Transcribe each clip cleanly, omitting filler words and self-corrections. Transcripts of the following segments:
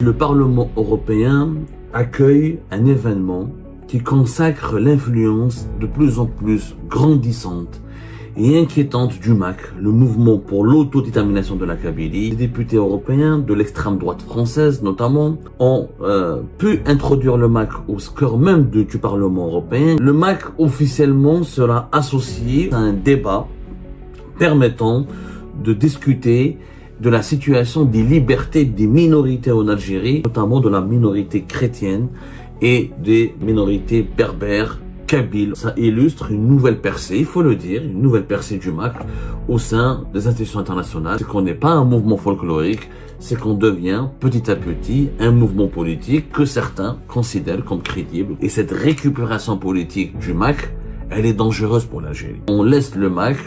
Le Parlement européen accueille un événement qui consacre l'influence de plus en plus grandissante et inquiétante du MAC, le mouvement pour l'autodétermination de la Kabylie. Les députés européens de l'extrême droite française notamment ont pu introduire le MAC au cœur même du Parlement européen. Le MAC officiellement sera associé à un débat permettant de discuter de la situation des libertés des minorités en Algérie, notamment de la minorité chrétienne et des minorités berbères, kabyles. Ça illustre une nouvelle percée, il faut le dire, une nouvelle percée du MAC au sein des institutions internationales. C'est qu'on n'est pas un mouvement folklorique, c'est qu'on devient petit à petit un mouvement politique que certains considèrent comme crédible. Et cette récupération politique du MAC, elle est dangereuse pour l'Algérie. On laisse le MAC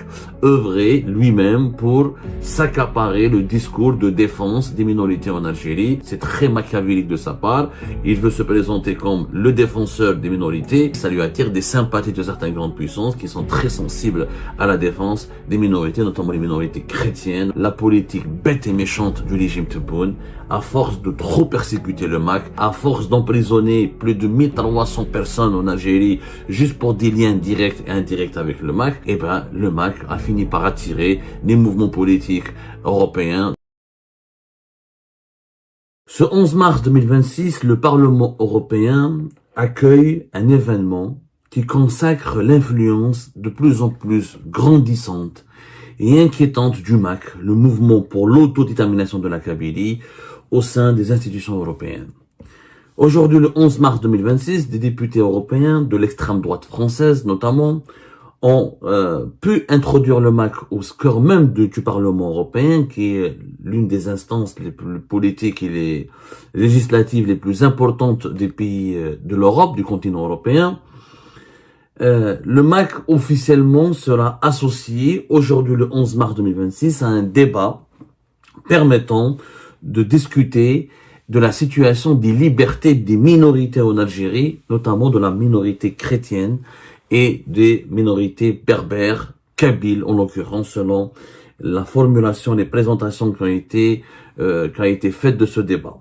œuvrer lui-même pour s'accaparer le discours de défense des minorités en Algérie. C'est très machiavélique de sa part. Il veut se présenter comme le défenseur des minorités. Ça lui attire des sympathies de certaines grandes puissances qui sont très sensibles à la défense des minorités, notamment les minorités chrétiennes. La politique bête et méchante du régime Tebboune, à force de trop persécuter le MAC, à force d'emprisonner plus de 1300 personnes en Algérie juste pour des liens direct et indirect avec le MAC, et ben le MAC a fini par attirer les mouvements politiques européens. Ce 11 mars 2026, le Parlement européen accueille un événement qui consacre l'influence de plus en plus grandissante et inquiétante du MAC, le mouvement pour l'autodétermination de la Kabylie, au sein des institutions européennes. Aujourd'hui, le 11 mars 2026, des députés européens de l'extrême droite française notamment ont pu introduire le MAC au cœur même du Parlement européen, qui est l'une des instances les plus politiques et les législatives les plus importantes des pays de l'Europe, du continent européen. Le MAC officiellement sera associé aujourd'hui le 11 mars 2026 à un débat permettant de discuter de la situation des libertés des minorités en Algérie, notamment de la minorité chrétienne et des minorités berbères, kabyles en l'occurrence, selon la formulation, les présentations qui ont été faites de ce débat.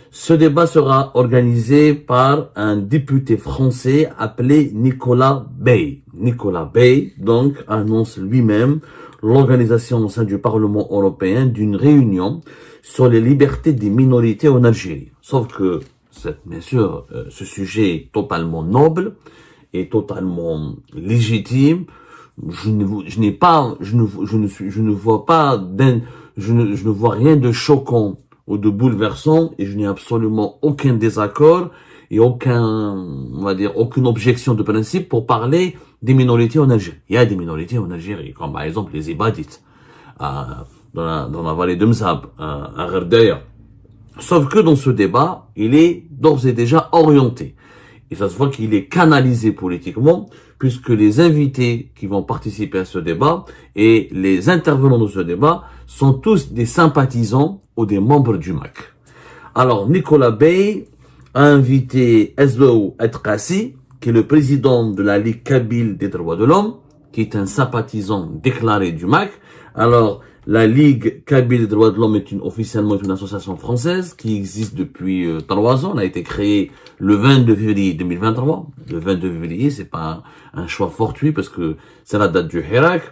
Ce débat sera organisé par un député français appelé Nicolas Bey. Nicolas Bey, donc, annonce lui-même l'organisation au sein du Parlement européen d'une réunion sur les libertés des minorités en Algérie. Sauf que, bien sûr, ce sujet est totalement noble et totalement légitime. Je ne vois rien de choquant ou de bouleversant, et je n'ai absolument aucun désaccord et aucune objection de principe pour parler des minorités en Algérie. Il y a des minorités en Algérie, comme par exemple les Ibadites, dans la vallée de Mzab, à Gherdaya. Sauf que dans ce débat, il est d'ores et déjà orienté. Et ça se voit qu'il est canalisé politiquement, puisque les invités qui vont participer à ce débat et les intervenants de ce débat sont tous des sympathisants ou des membres du MAC. Alors, Nicolas Bey a invité Ezbou Etkassi, qui est le président de la Ligue kabyle des droits de l'homme, qui est un sympathisant déclaré du MAC. Alors, la Ligue kabyle des droits de l'homme est officiellement une association française qui existe depuis 3 ans. Elle a été créée le 22 février 2023. Le 22 février, c'est pas un choix fortuit parce que c'est la date du Hirak.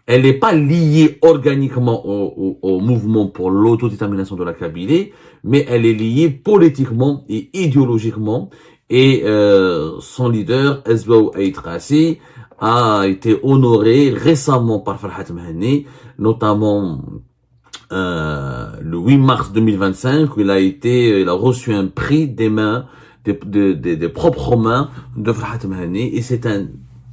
Elle n'est pas liée organiquement au mouvement pour l'autodétermination de la Kabylie, mais elle est liée politiquement et idéologiquement. Et son leader, Ezbou Etkassi, a été honoré récemment par Farhat Mehni, notamment le 8 mars 2025, où il a reçu un prix des mains, des propres mains de Farhat Mehni, et c'est un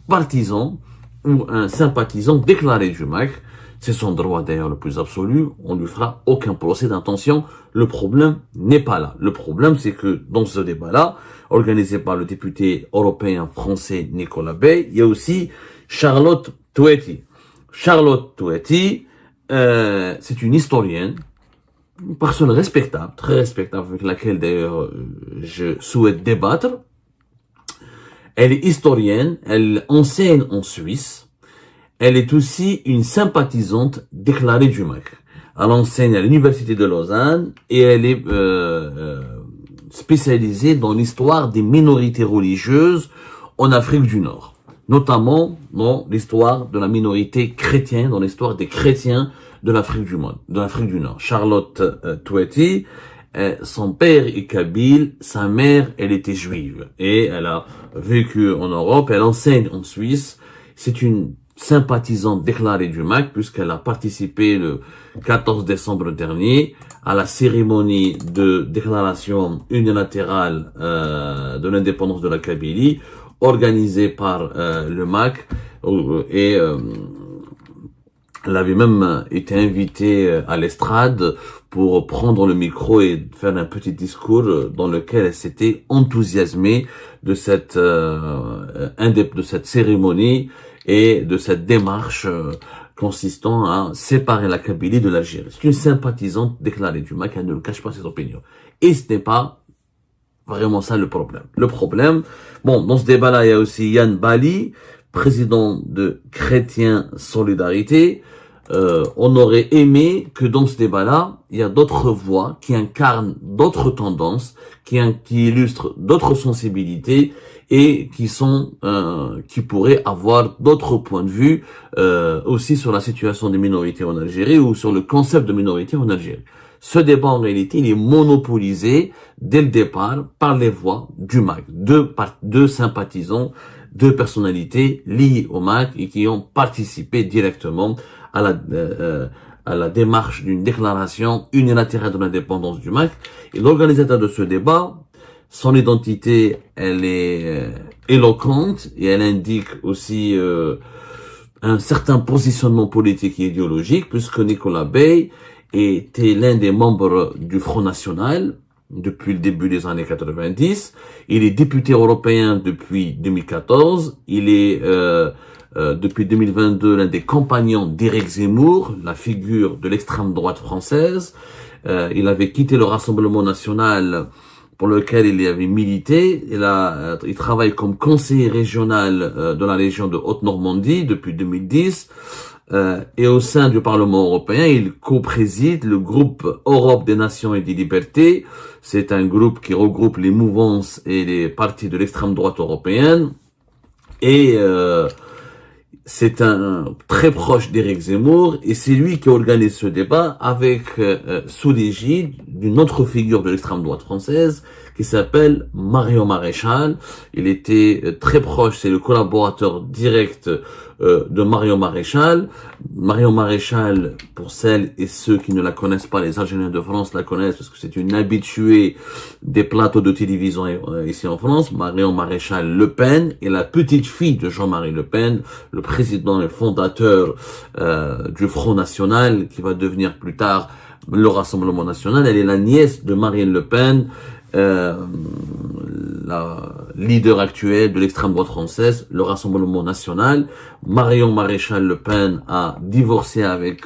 partisan ou un sympathisant déclaré du MAC. C'est son droit d'ailleurs le plus absolu, on lui fera aucun procès d'intention. Le problème n'est pas là. Le problème, c'est que dans ce débat-là, organisé par le député européen français Nicolas Bey, il y a aussi Charlotte Toueti. Charlotte Toueti, c'est une historienne, une personne respectable, très respectable, avec laquelle d'ailleurs je souhaite débattre. Elle est historienne, elle enseigne en Suisse. Elle est aussi une sympathisante déclarée du MAC. Elle enseigne à l'université de Lausanne et elle est spécialisée dans l'histoire des minorités religieuses en Afrique du Nord, notamment dans l'histoire de la minorité chrétienne, dans l'histoire des chrétiens de l'Afrique du Nord. Charlotte Touati, son père est kabyle, sa mère, elle était juive et elle a vécu en Europe, elle enseigne en Suisse. C'est une sympathisante déclarée du MAC puisqu'elle a participé le 14 décembre dernier à la cérémonie de déclaration unilatérale de l'indépendance de la Kabylie organisée par le MAC et elle avait même été invitée à l'estrade pour prendre le micro et faire un petit discours dans lequel elle s'était enthousiasmée de cette cérémonie et de cette démarche consistant à séparer la Kabylie de l'Algérie. C'est une sympathisante déclarée du MAC, elle ne le cache pas ses opinions. Et ce n'est pas vraiment ça le problème. Le problème, bon, dans ce débat-là, il y a aussi Yann Bali, président de Chrétiens Solidarité. On aurait aimé que dans ce débat-là, il y a d'autres voix qui incarnent d'autres tendances, qui illustrent d'autres sensibilités et qui pourraient avoir d'autres points de vue aussi sur la situation des minorités en Algérie ou sur le concept de minorité en Algérie. Ce débat, en réalité, il est monopolisé dès le départ par les voix du MAC, deux sympathisants, deux personnalités liées au MAC et qui ont participé directement à la démarche d'une déclaration unilatérale de l'indépendance du MAC. Et l'organisateur de ce débat, son identité, elle est éloquente et elle indique aussi un certain positionnement politique et idéologique, puisque Nicolas Bey était l'un des membres du Front National depuis le début des années 90. Il est député européen depuis 2014. Il est depuis 2022 l'un des compagnons d'Éric Zemmour, la figure de l'extrême droite française. Il avait quitté le Rassemblement national pour lequel il avait milité. Il travaille comme conseiller régional de la région de Haute-Normandie depuis 2010. Et au sein du Parlement européen, il co-préside le groupe Europe des Nations et des Libertés. C'est un groupe qui regroupe les mouvances et les partis de l'extrême droite européenne. Et c'est un très proche d'Éric Zemmour et c'est lui qui organise ce débat avec sous l'égide d'une autre figure de l'extrême droite française qui s'appelle Marion Maréchal. Il était très proche, c'est le collaborateur direct de Marion Maréchal. Marion Maréchal, pour celles et ceux qui ne la connaissent pas, les Algériens de France la connaissent parce que c'est une habituée des plateaux de télévision ici en France. Marion Maréchal Le Pen est la petite fille de Jean-Marie Le Pen, le président et fondateur du Front National qui va devenir plus tard le Rassemblement National. Elle est la nièce de Marine Le Pen, la leader actuelle de l'extrême droite française, le Rassemblement National. Marion Maréchal Le Pen a divorcé avec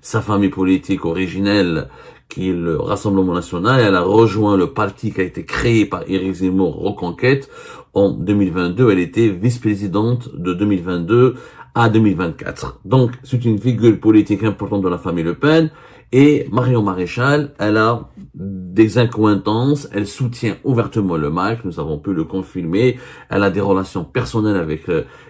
sa famille politique originelle, qui est le Rassemblement National. Elle a rejoint le parti qui a été créé par Éric Zemmour, Reconquête, en 2022. Elle était vice-présidente de 2022 à 2024. Donc, c'est une figure politique importante de la famille Le Pen. Et Marion Maréchal, elle a des incointances, elle soutient ouvertement le MAC, nous avons pu le confirmer. Elle a des relations personnelles avec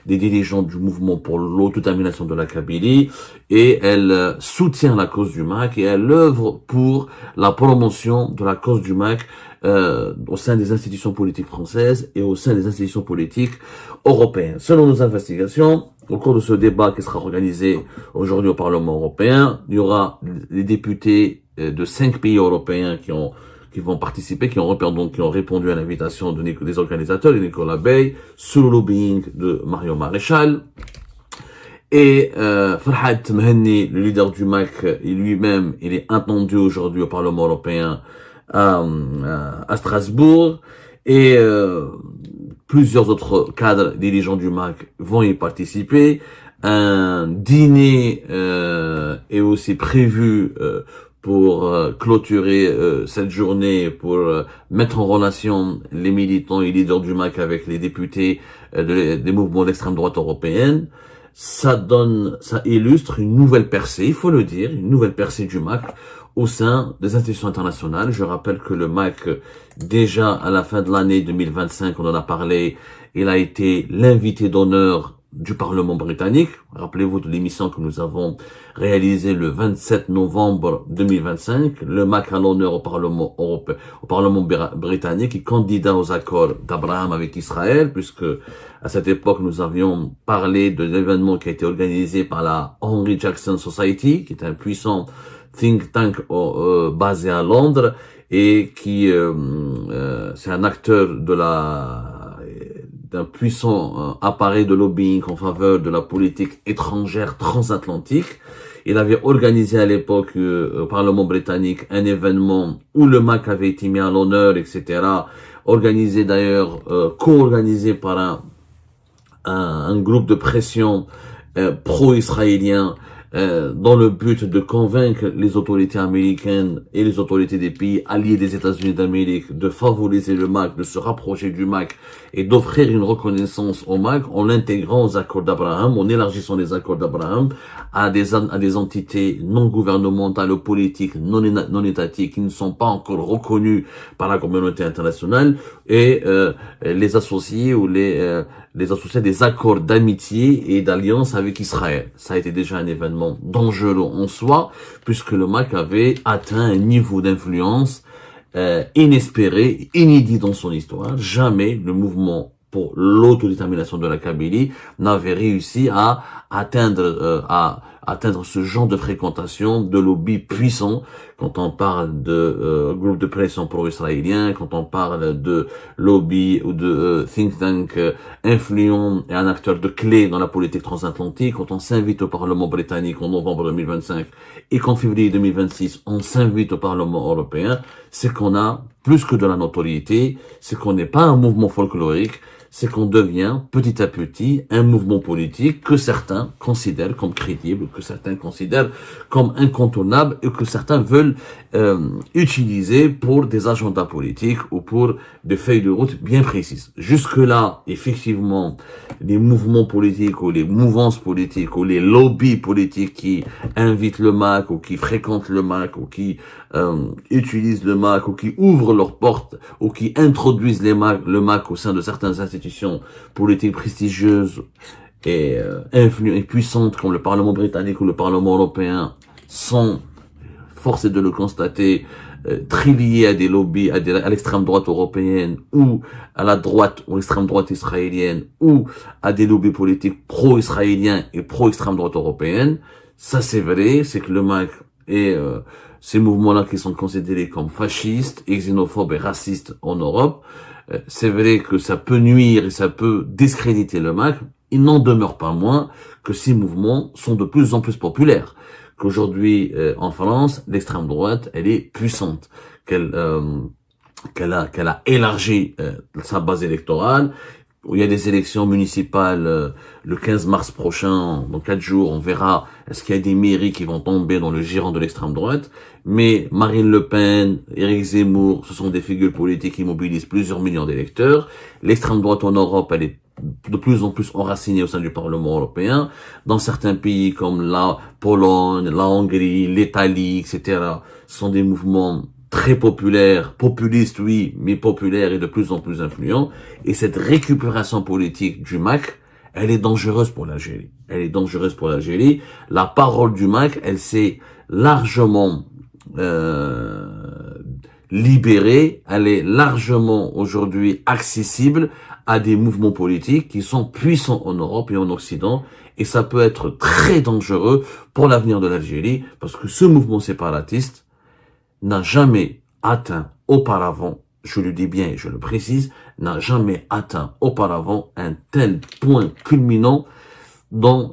des dirigeants du mouvement pour l'autodétermination de la Kabylie et elle soutient la cause du MAC et elle œuvre pour la promotion de la cause du MAC au sein des institutions politiques françaises et au sein des institutions politiques européennes. Selon nos investigations, au cours de ce débat qui sera organisé aujourd'hui au Parlement européen, il y aura les députés de 5 pays européens qui vont participer, qui ont répondu à l'invitation des organisateurs, de Nicolas Bey, sous le lobbying de Marion Maréchal. Et Farhad Mhenni, le leader du MAC, lui-même, il est attendu aujourd'hui au Parlement européen à Strasbourg. Et plusieurs autres cadres dirigeants du MAC vont y participer. Un dîner est aussi prévu pour clôturer cette journée, pour mettre en relation les militants et leaders du MAC avec les députés des mouvements d'extrême droite européenne. ça illustre une nouvelle percée, il faut le dire, une nouvelle percée du MAC au sein des institutions internationales. Je rappelle que le MAC, déjà à la fin de l'année 2025, on en a parlé, il a été l'invité d'honneur du Parlement britannique. Rappelez-vous de l'émission que nous avons réalisée le 27 novembre 2025. Le MAC a l'honneur au Parlement européen, au Parlement britannique, et candidat aux accords d'Abraham avec Israël, puisque à cette époque, nous avions parlé de l'événement qui a été organisé par la Henry Jackson Society, qui est un puissant think tank basé à Londres, et qui c'est un acteur d'un puissant appareil de lobbying en faveur de la politique étrangère transatlantique. Il avait organisé à l'époque au Parlement britannique un événement où le MAC avait été mis à l'honneur, etc. Organisé d'ailleurs, co-organisé par un groupe de pression pro-israélien dans le but de convaincre les autorités américaines et les autorités des pays alliés des États-Unis d'Amérique de favoriser le MAC, de se rapprocher du MAC et d'offrir une reconnaissance au MAC en l'intégrant aux accords d'Abraham, en élargissant les accords d'Abraham à des entités non gouvernementales ou politiques non étatiques qui ne sont pas encore reconnues par la communauté internationale, et les associés ou les associés des accords d'amitié et d'alliance avec Israël. Ça a été déjà un événement dangereux en soi, puisque le MAC avait atteint un niveau d'influence inespéré, inédit dans son histoire. Jamais le mouvement pour l'autodétermination de la Kabylie n'avait réussi à atteindre ce genre de fréquentation de lobby puissant quand on parle de groupe de pression pro-israélien, quand on parle de lobby ou de think tank influent et un acteur de clé dans la politique transatlantique, quand on s'invite au Parlement britannique en novembre 2025 et qu'en février 2026 on s'invite au Parlement européen, c'est qu'on a plus que de la notoriété, c'est qu'on n'est pas un mouvement folklorique, c'est qu'on devient petit à petit un mouvement politique que certains considèrent comme crédible, que certains considèrent comme incontournable et que certains veulent utiliser pour des agendas politiques ou pour des feuilles de route bien précises. Jusque-là, effectivement, les mouvements politiques ou les mouvances politiques ou les lobbies politiques qui invitent le MAC ou qui fréquentent le MAC ou qui utilisent le MAC ou qui ouvrent leurs portes ou qui introduisent le MAC au sein de certaines institutions politiques prestigieuses et influentes et puissantes comme le Parlement britannique ou le Parlement européen sont, force est de le constater, très liés à des lobbies, à l'extrême droite européenne ou à la droite ou l'extrême droite israélienne ou à des lobbies politiques pro-israéliens et pro-extrême droite européenne. Ça c'est vrai, c'est que le MAC et ces mouvements-là qui sont considérés comme fascistes, xénophobes et racistes en Europe, c'est vrai que ça peut nuire et ça peut discréditer le MAC. Il n'en demeure pas moins que ces mouvements sont de plus en plus populaires. Qu'aujourd'hui, en France, l'extrême droite, elle est puissante, qu'elle a élargi sa base électorale. Il y a des élections municipales le 15 mars prochain, dans 4 jours, on verra est-ce qu'il y a des mairies qui vont tomber dans le giron de l'extrême droite. Mais Marine Le Pen, Éric Zemmour, ce sont des figures politiques qui mobilisent plusieurs millions d'électeurs. L'extrême droite en Europe, elle est de plus en plus enracinée au sein du Parlement européen. Dans certains pays comme la Pologne, la Hongrie, l'Italie, etc., ce sont des mouvements très populaires, populistes oui, mais populaires et de plus en plus influents. Et cette récupération politique du MAC, elle est dangereuse pour l'Algérie. Elle est dangereuse pour l'Algérie. La parole du MAC, elle s'est largement libérée. Elle est largement aujourd'hui accessible à des mouvements politiques qui sont puissants en Europe et en Occident. Et ça peut être très dangereux pour l'avenir de l'Algérie parce que ce mouvement séparatiste n'a jamais atteint auparavant, je le dis bien et je le précise, n'a jamais atteint auparavant un tel point culminant dans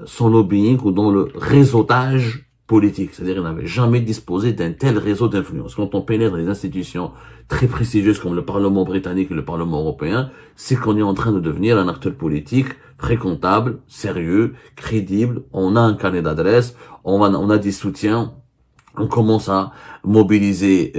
son lobbying ou dans le réseautage politique. C'est-à-dire qu'il n'avait jamais disposé d'un tel réseau d'influence. Quand on pénètre dans les institutions très prestigieuses comme le Parlement britannique et le Parlement européen, c'est qu'on est en train de devenir un acteur politique fréquentable, sérieux, crédible. On a un carnet d'adresses, on a des soutiens. On commence à mobiliser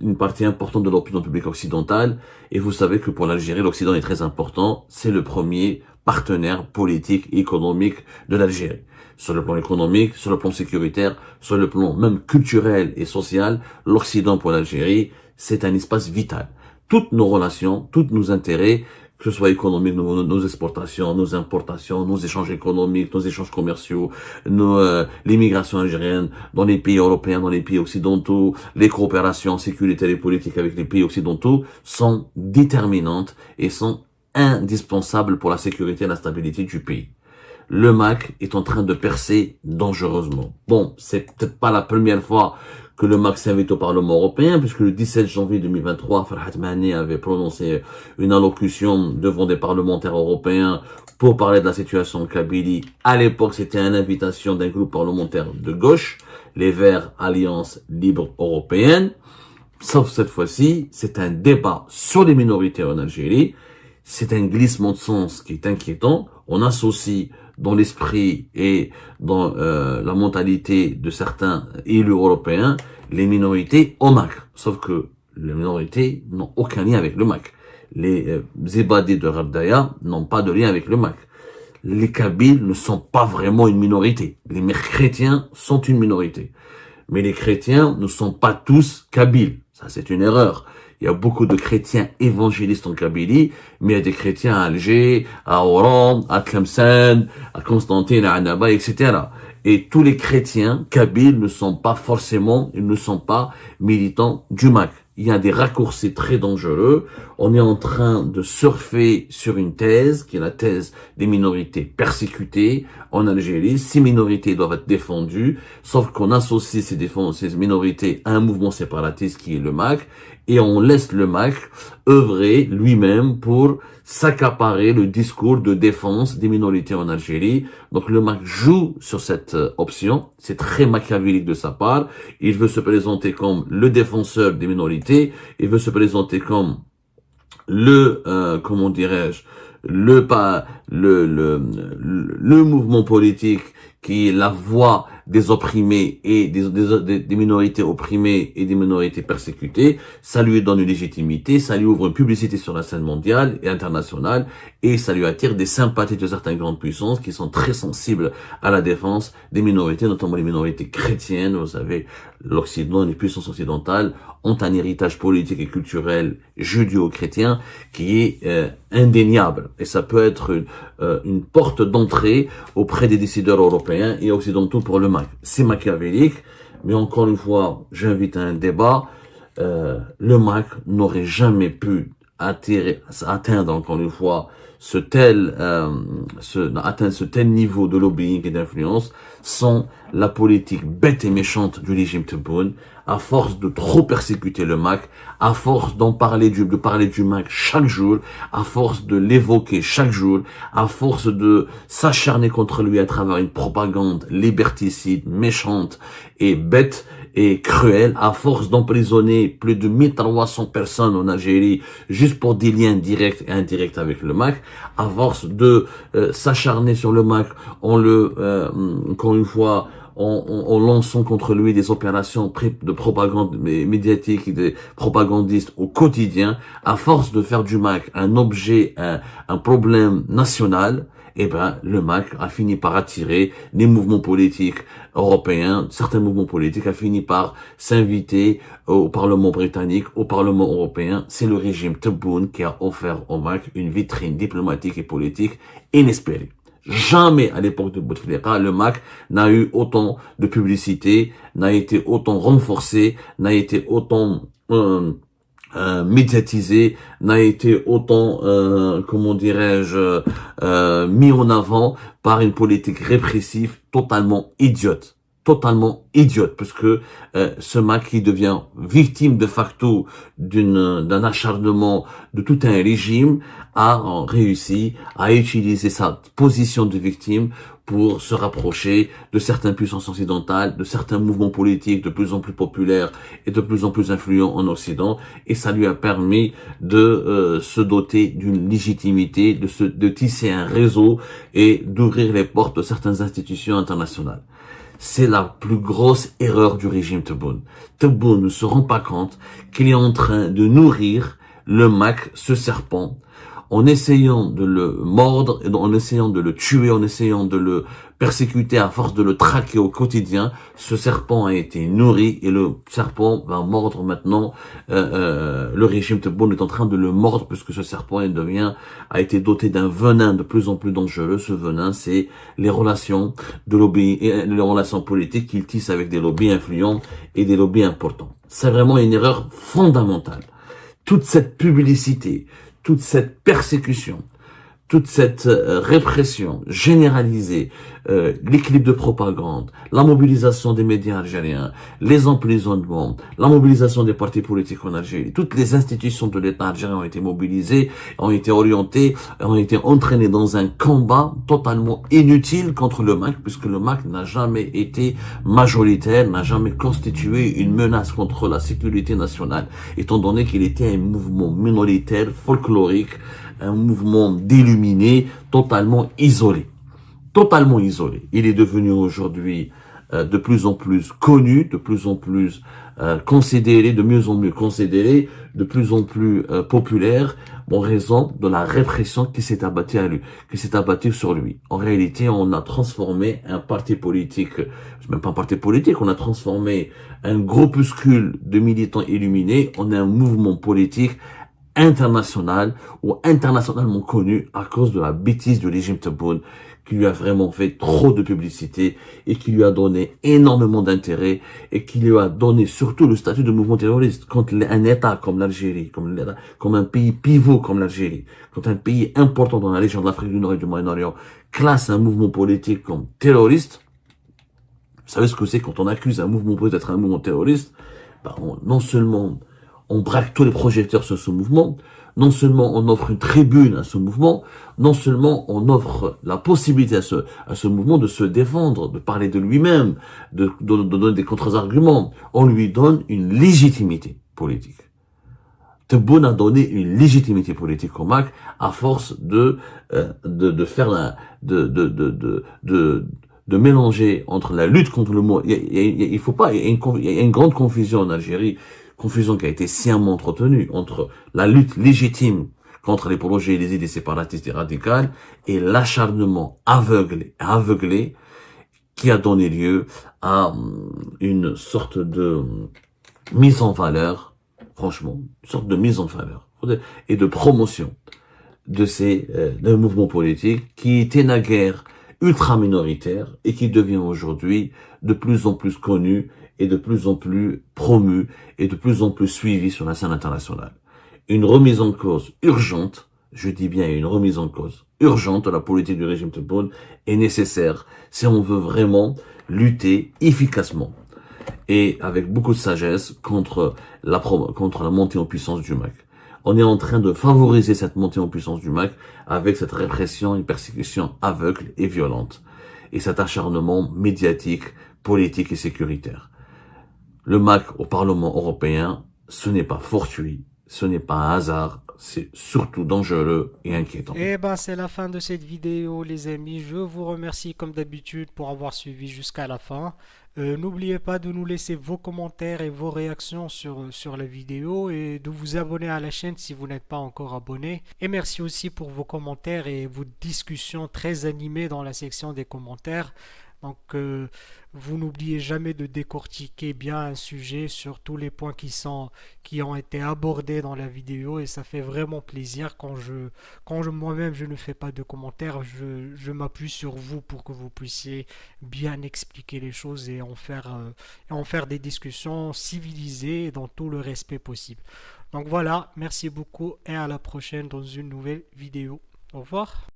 une partie importante de l'opinion publique occidentale. Et vous savez que pour l'Algérie, l'Occident est très important. C'est le premier partenaire politique et économique de l'Algérie. Sur le plan économique, sur le plan sécuritaire, sur le plan même culturel et social, l'Occident pour l'Algérie, c'est un espace vital. Toutes nos relations, tous nos intérêts, que ce soit économique, nos exportations, nos importations, nos échanges économiques, nos échanges commerciaux, l'immigration algérienne dans les pays européens, dans les pays occidentaux, les coopérations sécuritaires et politiques avec les pays occidentaux sont déterminantes et sont indispensables pour la sécurité et la stabilité du pays. Le MAC est en train de percer dangereusement. Bon, c'est peut-être pas la première fois que le MAC s'invite au Parlement européen, puisque le 17 janvier 2023, Farhat Mahani avait prononcé une allocution devant des parlementaires européens pour parler de la situation en Kabylie. À l'époque, c'était une invitation d'un groupe parlementaire de gauche, les Verts Alliance Libre Européenne. Sauf cette fois-ci, c'est un débat sur les minorités en Algérie. C'est un glissement de sens qui est inquiétant. On associe dans l'esprit et dans la mentalité de certains élus européens les minorités au MAC. Sauf que les minorités n'ont aucun lien avec le MAC. Les Zébadés de Rabdaya n'ont pas de lien avec le MAC. Les Kabyles ne sont pas vraiment une minorité. Les mères chrétiens sont une minorité. Mais les chrétiens ne sont pas tous Kabyles. Ça, c'est une erreur. Il y a beaucoup de chrétiens évangélistes en Kabylie, mais il y a des chrétiens à Alger, à Oran, à Tlemcen, à Constantine, à Annaba, etc. Et tous les chrétiens kabyles ne sont pas forcément, ils ne sont pas militants du MAC. Il y a des raccourcis très dangereux. On est en train de surfer sur une thèse, qui est la thèse des minorités persécutées en Algérie. Ces minorités doivent être défendues, sauf qu'on associe ces minorités à un mouvement séparatiste qui est le MAC, et on laisse le MAC œuvrer lui-même pour s'accaparer le discours de défense des minorités en Algérie. Donc le MAC joue sur cette option. C'est très machiavélique de sa part. Il veut se présenter comme le défenseur des minorités. Il veut se présenter comme comment dirais-je, le mouvement politique qui est la voix des opprimés et des minorités opprimées et des minorités persécutées. Ça lui donne une légitimité, ça lui ouvre une publicité sur la scène mondiale et internationale, et ça lui attire des sympathies de certaines grandes puissances qui sont très sensibles à la défense des minorités, notamment les minorités chrétiennes. Vous savez, l'Occident, les puissances occidentales ont un héritage politique et culturel judéo-chrétien qui est indéniable, et ça peut être une porte d'entrée auprès des décideurs européens et occidentaux pour le MAC. C'est machiavélique, mais encore une fois, j'invite à un débat. Le MAC n'aurait jamais pu atteindre encore une fois atteindre ce tel niveau de lobbying et d'influence sans la politique bête et méchante du régime Tebboune, à force de trop persécuter le MAC, à force de parler du MAC chaque jour, à force de l'évoquer chaque jour, à force de s'acharner contre lui à travers une propagande liberticide, méchante et bête et cruelle, à force d'emprisonner plus de 1300 personnes en Algérie juste pour des liens directs et indirects avec le MAC, à force de s'acharner sur le MAC encore une fois, en lançant contre lui des opérations de propagande médiatique et des propagandistes au quotidien, à force de faire du MAC un objet, un problème national, le MAC a fini par attirer les mouvements politiques européens. Certains mouvements politiques a fini par s'inviter au Parlement britannique, au Parlement européen. C'est le régime Tebboune qui a offert au MAC une vitrine diplomatique et politique inespérée. Jamais à l'époque de Bouteflika, le MAC n'a eu autant de publicité, n'a été autant renforcé, n'a été autant médiatisé, n'a été autant, mis en avant par une politique répressive totalement idiote. Parce que ce MAC qui devient victime de facto d'un acharnement de tout un régime a réussi à utiliser sa position de victime pour se rapprocher de certaines puissances occidentales, de certains mouvements politiques de plus en plus populaires et de plus en plus influents en Occident, et ça lui a permis de se doter d'une légitimité, de tisser un réseau et d'ouvrir les portes de certaines institutions internationales. C'est la plus grosse erreur du régime Tebboune. Tebboune ne se rend pas compte qu'il est en train de nourrir le MAC, ce serpent, en essayant de le mordre, en essayant de le tuer, en essayant de le persécuter à force de le traquer au quotidien, ce serpent a été nourri et le serpent va mordre maintenant. Le régime Tebboune est en train de le mordre puisque ce serpent a été doté d'un venin de plus en plus dangereux. Ce venin, c'est les relations de lobby et les relations politiques qu'il tisse avec des lobbies influents et des lobbies importants. C'est vraiment une erreur fondamentale. Toute cette publicité, toute cette persécution, toute cette répression généralisée, les clips de propagande, la mobilisation des médias algériens, les emprisonnements, la mobilisation des partis politiques en Algérie, toutes les institutions de l'État algérien ont été mobilisées, ont été orientées, ont été entraînées dans un combat totalement inutile contre le MAC, puisque le MAC n'a jamais été majoritaire, n'a jamais constitué une menace contre la sécurité nationale, étant donné qu'il était un mouvement minoritaire, folklorique, un mouvement d'illuminés totalement isolé. Totalement isolé. Il est devenu aujourd'hui de plus en plus connu, de plus en plus considéré, de mieux en mieux considéré, de plus en plus populaire, en raison de la répression qui s'est abattue à lui, qui s'est abattue sur lui. En réalité, on a transformé un parti politique, même pas un parti politique, on a transformé un groupuscule de militants illuminés en un mouvement politique international ou internationalement connu à cause de la bêtise du régime Tebboune qui lui a vraiment fait trop de publicité et qui lui a donné énormément d'intérêt et qui lui a donné surtout le statut de mouvement terroriste. Quand un État comme l'Algérie, comme un pays pivot comme l'Algérie, quand un pays important dans la région de l'Afrique du Nord et du Moyen-Orient classe un mouvement politique comme terroriste, vous savez ce que c'est quand on accuse un mouvement politique d'être un mouvement terroriste? Non seulement on braque tous les projecteurs sur ce mouvement, non seulement on offre une tribune à ce mouvement, non seulement on offre la possibilité à ce mouvement de se défendre, de parler de lui-même, de donner des contre-arguments, on lui donne une légitimité politique. Tebboune a donné une légitimité politique au MAC à force de mélanger entre la lutte contre le mot. Il y a une grande confusion en Algérie, confusion qui a été sciemment entretenue entre la lutte légitime contre les projets et les idées séparatistes et radicales et l'acharnement aveuglé qui a donné lieu à une sorte de mise en valeur, franchement, une sorte de mise en valeur et de promotion de d'un mouvement politique qui était naguère ultra minoritaire et qui devient aujourd'hui de plus en plus connu et de plus en plus promu et de plus en plus suivi sur la scène internationale. Une remise en cause urgente, je dis bien une remise en cause urgente de la politique du régime Tebboune est nécessaire si on veut vraiment lutter efficacement et avec beaucoup de sagesse contre la montée en puissance du MAC. On est en train de favoriser cette montée en puissance du MAC avec cette répression et persécution aveugle et violente et cet acharnement médiatique, politique et sécuritaire. Le MAC au Parlement européen, ce n'est pas fortuit, ce n'est pas un hasard, c'est surtout dangereux et inquiétant. Et ben c'est la fin de cette vidéo les amis. Je vous remercie comme d'habitude pour avoir suivi jusqu'à la fin. N'oubliez pas de nous laisser vos commentaires et vos réactions sur la vidéo et de vous abonner à la chaîne si vous n'êtes pas encore abonné. Et merci aussi pour vos commentaires et vos discussions très animées dans la section des commentaires. Donc, vous n'oubliez jamais de décortiquer bien un sujet sur tous les points qui ont été abordés dans la vidéo et ça fait vraiment plaisir quand moi-même je ne fais pas de commentaires, je m'appuie sur vous pour que vous puissiez bien expliquer les choses et en faire des discussions civilisées et dans tout le respect possible. Donc voilà, merci beaucoup et à la prochaine dans une nouvelle vidéo. Au revoir.